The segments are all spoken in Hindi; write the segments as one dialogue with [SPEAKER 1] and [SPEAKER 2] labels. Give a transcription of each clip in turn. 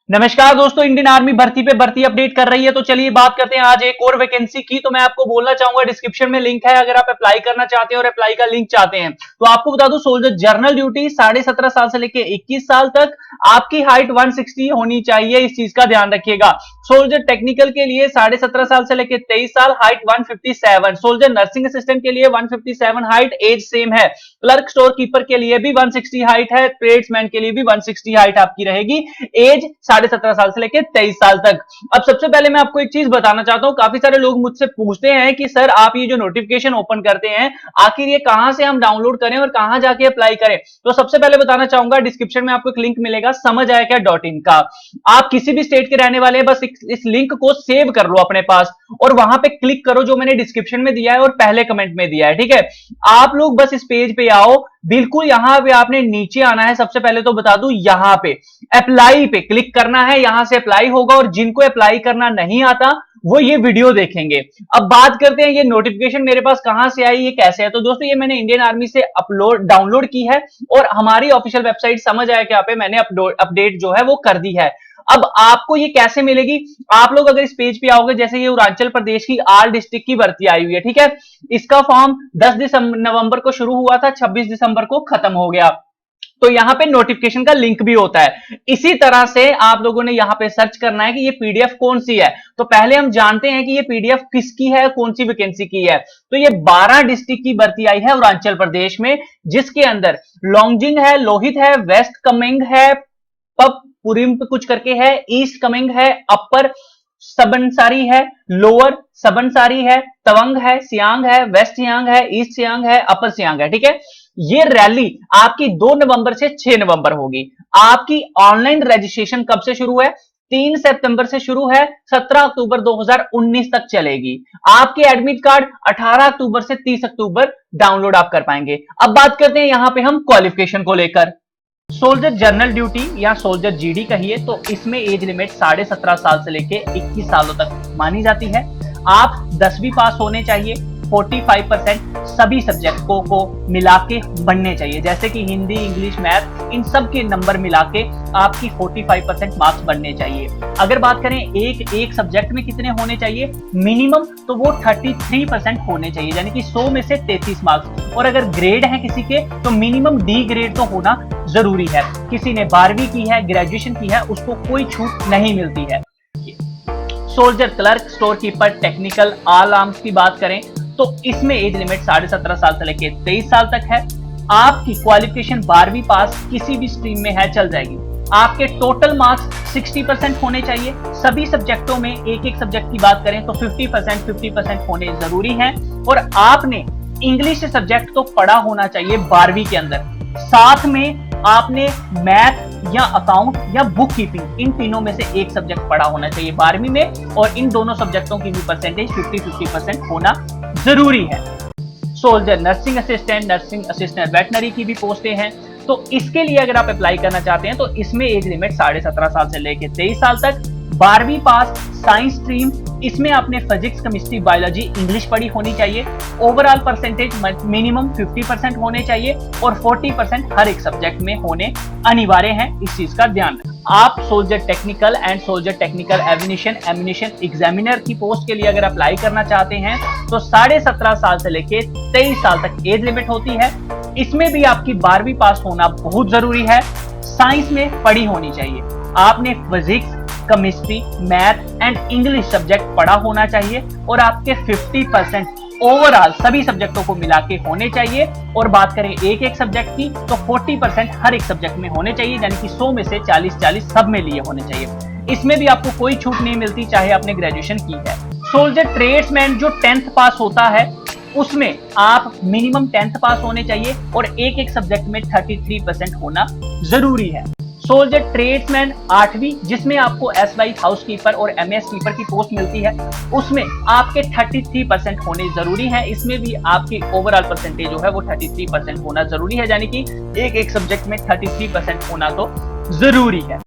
[SPEAKER 1] नमस्कार दोस्तों, इंडियन आर्मी भर्ती पे भर्ती अपडेट कर रही है। तो चलिए बात करते हैं आज एक और वैकेंसी की। तो मैं आपको बोलना चाहूंगा, डिस्क्रिप्शन में लिंक है, अगर आप अप्लाई करना चाहते हैं और अप्लाई का लिंक चाहते हैं तो आपको बता दूं, सोल्जर जनरल ड्यूटी 17.5 साल से लेकर 21 साल तक, आपकी हाइट 160 होनी चाहिए, इस चीज का ध्यान रखिएगा। सोल्जर टेक्निकल के लिए 17.5 साल से लेकर 23 साल, हाइट 157। सोल्जर नर्सिंग असिस्टेंट के लिए 157 हाइट, एज सेम है। क्लर्क स्टोर कीपर के लिए भी 160 हाइट है, ट्रेड्समैन के लिए भी 160 हाइट आपकी रहेगी, एज 17.5 साल से लेकर 23 साल तक। अब सबसे पहले मैं आपको एक चीज बताना चाहता हूं, काफी सारे लोग मुझसे पूछते हैं कि सर आप ये जो नोटिफिकेशन ओपन करते हैं, आखिर ये कहां से हम डाउनलोड करें और कहां जाके अप्लाई करें। तो सबसे पहले बताना चाहूंगा, डिस्क्रिप्शन में आपको एक लिंक मिलेगा समझ आया क्या .in का। आप किसी भी स्टेट के रहने वाले हैं, बस इस लिंक को सेव कर लो अपने पास और वहां पे क्लिक करो, जो मैंने डिस्क्रिप्शन में दिया है और पहले कमेंट में दिया है। ठीक है, आप लोग बस इस पेज पे आओ, बिल्कुल यहां पे आपने नीचे आना है। सबसे पहले तो बता दूं, यहां पे अप्लाई पे क्लिक करना है, यहां से अप्लाई होगा और जिनको अप्लाई करना नहीं आता वो ये वीडियो देखेंगे। अब बात करते हैं ये नोटिफिकेशन मेरे पास कहां से आई, ये कैसे है। तो दोस्तों, ये मैंने इंडियन आर्मी से डाउनलोड की है और हमारी ऑफिशियल वेबसाइट समझ आया क्या पे मैंने अपडेट जो है वो कर दी है। अब आपको ये कैसे मिलेगी, आप लोग अगर इस पेज पे आओगे, जैसे ये अरुणाचल प्रदेश की आल डिस्ट्रिक्ट की भर्ती आई हुई है। ठीक है, इसका फॉर्म 10 नवंबर को शुरू हुआ था, 26 दिसंबर को खत्म हो गया। तो यहां पे नोटिफिकेशन का लिंक भी होता है। इसी तरह से आप लोगों ने यहां पे सर्च करना है कि ये पीडीएफ कौन सी है। तो पहले हम जानते हैं कि ये पीडीएफ किसकी है, कौन सी वैकेंसी की है। तो ये 12 डिस्ट्रिक्ट की भर्ती आई है अरुणाचल प्रदेश में, जिसके अंदर लॉन्गजिंग है, लोहित है, वेस्ट कमेंग है, पुरिम पे कुछ करके है, ईस्ट कमेंग है, अपर सबनसारी है, लोअर सबनसारी है, तवंग है, सियांग है, वेस्ट सियांग है, ईस्ट सियांग है, अपर सियांग है। ठीक है, ये रैली आपकी 2 नवंबर से 6 नवंबर होगी। आपकी ऑनलाइन रजिस्ट्रेशन कब से शुरू है? 3 सितंबर से शुरू है, 17 अक्टूबर 2019 तक चलेगी। आपके एडमिट कार्ड 18 अक्टूबर से 30 अक्टूबर डाउनलोड आप कर पाएंगे। अब बात करते हैं यहां पे हम क्वालिफिकेशन को लेकर। सोल्जर जनरल ड्यूटी या सोल्जर जीडी कहिए, तो इसमें एज लिमिट 17.5 साल से लेके 21 सालों तक मानी जाती है। आप 10वीं पास होने चाहिए, 45% सभी सब्जेक्टों को मिला के बनने चाहिए, जैसे कि हिंदी, इंग्लिश, मैथ, इन सब के नंबर मिला के आपकी 45% मार्क्स बनने चाहिए। अगर बात करें एक सब्जेक्ट में कितने होने चाहिए मिनिमम, तो वो 33% होने चाहिए, यानी कि 100 में से 33 मार्क्स। और अगर ग्रेड है किसी के, तो मिनिमम डी ग्रेड तो होना जरूरी है। किसी ने 12वीं की है, ग्रेजुएशन की है, उसको कोई छूट नहीं मिलती है। Soldier clerk, store keeper, technical, all arms की बात करें तो इसमें एज लिमिट 17.5 साल से लेकर 23 साल तक है। आपकी क्वालिफिकेशन 12वीं पास किसी भी स्ट्रीम में है, चल जाएगी। आपके टोटल मार्क्स 60% होने चाहिए। सभी सब्जेक्टों में एक सब्जेक्ट की बात करें तो 50% होने जरूरी है। और आपने इंग्लिश सब्जेक्ट तो पढ़ा होना चाहिए 12वीं के अंदर, साथ में आपने मैथ या अकाउंट या बुक कीपिंग, इन तीनों में से एक सब्जेक्ट पढ़ा होना चाहिए 12वीं में। और इन दोनों सब्जेक्टों की भी परसेंटेज 50-50% होना जरूरी है। सोल्जर नर्सिंग असिस्टेंट वेटनरी की भी पोस्टें हैं। तो इसके लिए अगर आप अप्लाई करना चाहते हैं तो इसमें एज लिमिट 17.5 साल से लेकर 23 साल तक, 12वीं पास, साइंस स्ट्रीम, इसमें आपने फिजिक्स, केमिस्ट्री, बायोलॉजी, इंग्लिश पढ़ी होनी चाहिए। ओवरऑल परसेंटेज मिनिमम 50% होने चाहिए और 40% हर एक सब्जेक्ट में होने अनिवार्य हैं, इस चीज का ध्यान रखें। आप soldier technical and soldier technical examination examiner की पोस्ट के लिए अगर अप्लाई करना चाहते हैं तो 17.5 साल से लेकर 23 साल तक एज लिमिट होती है। इसमें भी आपकी 12वीं पास होना बहुत जरूरी है। साइंस में पढ़ी होनी चाहिए, आपने physics, chemistry, math and English subject पढ़ा होना चाहिए और आपके 50% ओवरऑल सभी सब्जेक्टों को मिला के होने चाहिए। और बात करें एक सब्जेक्ट की तो 40% हर एक सब्जेक्ट में होने चाहिए, यानी कि 100 में से 40-40 सब में लिए होने चाहिए। इसमें भी आपको कोई छूट नहीं मिलती, चाहे आपने ग्रेजुएशन की है। सोल्जर ट्रेड्समैन जो 10th पास होता है, उसमें आप मिनिमम 10th पास होने चाहिए और एक सब्जेक्ट में 33% होना जरूरी है। सोल्जर ट्रेड्समैन 8वीं, जिसमें आपको एसवाई हाउसकीपर और एमएस कीपर की पोस्ट मिलती है, उसमें आपके 33% होने जरूरी है। इसमें भी आपकी ओवरऑल परसेंटेज जो है वो 33% होना जरूरी है, यानी कि एक सब्जेक्ट में 33% होना तो जरूरी है।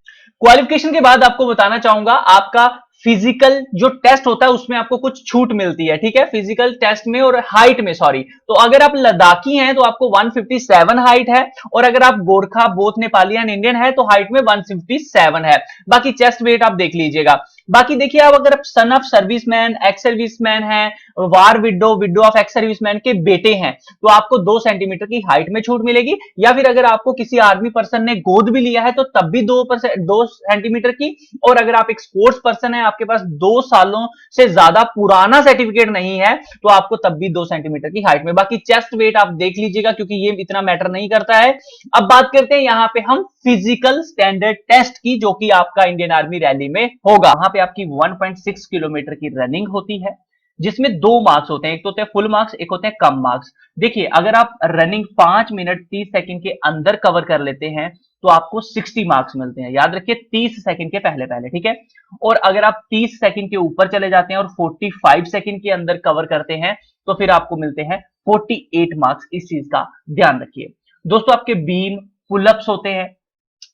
[SPEAKER 1] क्वालिफिकेशन के बाद आपको बताना चाहूंगा, आपका फिजिकल जो टेस्ट होता है उसमें आपको कुछ छूट मिलती है, ठीक है, फिजिकल टेस्ट में और हाइट में, सॉरी। तो अगर आप लद्दाखी हैं तो आपको 157 हाइट है, और अगर आप Gorkha both Nepali and Indian है तो हाइट में 157 है। बाकी चेस्ट वेट आप देख लीजिएगा। बाकी देखिए, आप अगर son of serviceman, ex serviceman है, war widow, widow of ex serviceman के बेटे हैं, तो आपको 2 सेंटीमीटर की हाइट में छूट मिलेगी। या फिर अगर आपको किसी आर्मी पर्सन ने गोद भी लिया है तो तब भी 2 सेंटीमीटर की। और अगर आप एक स्पोर्ट्स पर्सन है, आपके पास 2 सालों से ज्यादा पुराना सर्टिफिकेट नहीं है, तो आपको तब भी 2 सेंटीमीटर की हाइट में। बाकी चेस्ट वेट आप देख लीजिएगा, क्योंकि ये इतना मैटर नहीं करता है। अब बात करते हैं यहां पे हम फिजिकल स्टैंडर्ड टेस्ट की, जो कि आपका इंडियन आर्मी रैली में होगा। वहां पे आपकी 1.6 किलोमीटर की रनिंग होती है, जिसमें 2 मार्क्स होते हैं, एक तो होते हैं फुल मार्क्स, एक होते हैं कम मार्क्स। देखिए, अगर आप रनिंग 5 मिनट 30 सेकंड के अंदर कवर कर लेते हैं तो आपको 60 मार्क्स मिलते हैं। याद रखिए, 30 सेकंड के पहले पहले, ठीक है। और अगर आप 30 सेकंड के ऊपर चले जाते हैं और 45 सेकंड के अंदर कवर करते हैं तो फिर आपको मिलते हैं 48 मार्क्स। इस चीज का ध्यान रखिए। दोस्तों, आपके बीम पुलअप्स होते हैं,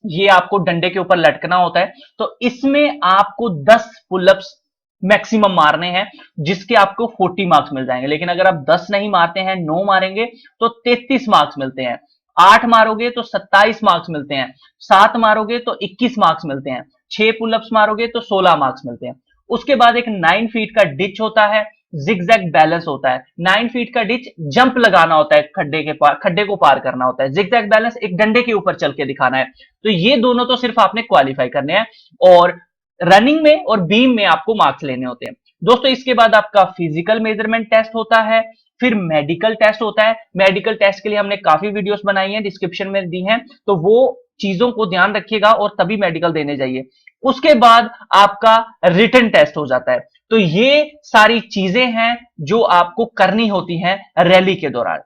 [SPEAKER 1] ये आपको डंडे के ऊपर लटकना होता है, तो इसमें आपको 10 पुलअप्स मैक्सिमम मारने हैं, जिसके आपको 40 मार्क्स मिल जाएंगे। लेकिन अगर आप 10 नहीं मारते हैं, 9 मारेंगे तो 33 मार्क्स मिलते हैं। 8 मारोगे तो 27 मार्क्स मिलते हैं। 7 मारोगे तो 21 मार्क्स मिलते हैं। 6 पुलअप्स मारोगे तो 16 मार्क्स मिलते हैं। उसके बाद एक 9 फीट का डिच होता है, जिगजैग बैलेंस होता है। 9 फीट का डिच जंप लगाना होता है, खड्डे को पार करना होता है। जिगजैग बैलेंस एक डंडे के ऊपर चल के दिखाना है। तो ये दोनों तो सिर्फ आपने क्वालिफाई करने हैं, और रनिंग में और बीम में आपको मार्क्स लेने होते हैं। दोस्तों, इसके बाद आपका फिजिकल मेजरमेंट टेस्ट होता है, फिर मेडिकल टेस्ट होता है। मेडिकल टेस्ट के लिए हमने काफी वीडियोस बनाई हैं, डिस्क्रिप्शन में दी हैं, तो वो चीजों को ध्यान रखिएगा और तभी मेडिकल देने जाइए। उसके बाद आपका रिटन टेस्ट हो जाता है। तो ये सारी चीजें हैं जो आपको करनी होती हैं रैली के दौरान।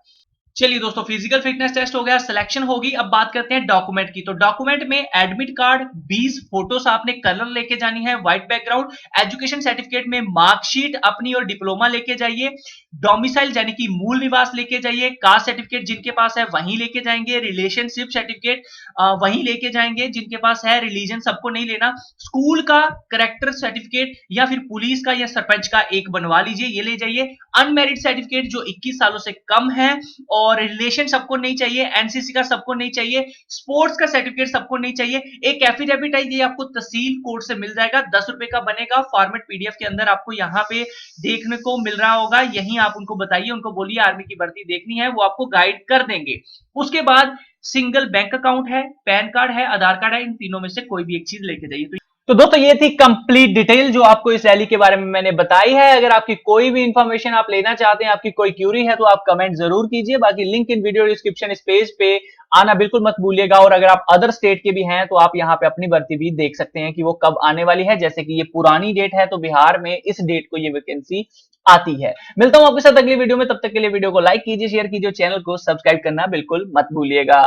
[SPEAKER 1] चलिए दोस्तों, फिजिकल फिटनेस टेस्ट हो गया, सिलेक्शन होगी। अब बात करते हैं डॉक्यूमेंट की। तो डॉक्यूमेंट में एडमिट कार्ड, 20 फोटोस आपने कलर लेके जानी है, व्हाइट बैकग्राउंड। एजुकेशन सर्टिफिकेट में मार्कशीट अपनी और डिप्लोमा लेके जाइए। डोमिसाइल यानी कि मूल निवास लेके जाइए। कास्ट सर्टिफिकेट जिनके पास है वहीं लेके जाएंगे। रिलेशनशिप सर्टिफिकेट वहीं लेके जाएंगे जिनके पास है। रिलीजन सबको नहीं लेना। स्कूल का करेक्टर सर्टिफिकेट या फिर पुलिस का या सरपंच का एक बनवा लीजिए, ये ले जाइए। अनमेरिड सर्टिफिकेट जो 21 सालों से कम है, और रिलेशन सबको नहीं चाहिए। एनसीसी का सबको नहीं चाहिए। स्पोर्ट्स का सर्टिफिकेट सबको नहीं चाहिए। एक एफिडेविट है, ये आपको तहसील कोर्ट से मिल जाएगा, 10 रुपए का बनेगा। फॉर्मेट पीडीएफ के अंदर आपको यहाँ पे देखने को मिल रहा होगा। यहीं आप उनको बताइए, उनको बोलिए आर्मी की भर्ती देखनी है, वो आपको गाइड कर देंगे। उसके बाद सिंगल बैंक अकाउंट है, पैन कार्ड है, आधार कार्ड है, इन तीनों में से कोई भी एक चीज लेके जाइए। तो दोस्तों, ये थी कंप्लीट डिटेल जो आपको इस रैली के बारे में मैंने बताई है। अगर आपकी कोई भी इंफॉर्मेशन आप लेना चाहते हैं, आपकी कोई क्यूरी है, तो आप कमेंट जरूर कीजिए। बाकी लिंक इन वीडियो डिस्क्रिप्शन, इस पेज पे आना बिल्कुल मत भूलिएगा। और अगर आप अदर स्टेट के भी हैं तो आप यहाँ पे अपनी भर्ती भी देख सकते हैं कि वो कब आने वाली है। जैसे कि ये पुरानी डेट है, तो बिहार में इस डेट को ये वैकेंसी आती है। मिलता हूं आपके साथ अगली वीडियो में, तब तक के लिए वीडियो को लाइक कीजिए, शेयर कीजिए, चैनल को सब्सक्राइब करना बिल्कुल मत भूलिएगा।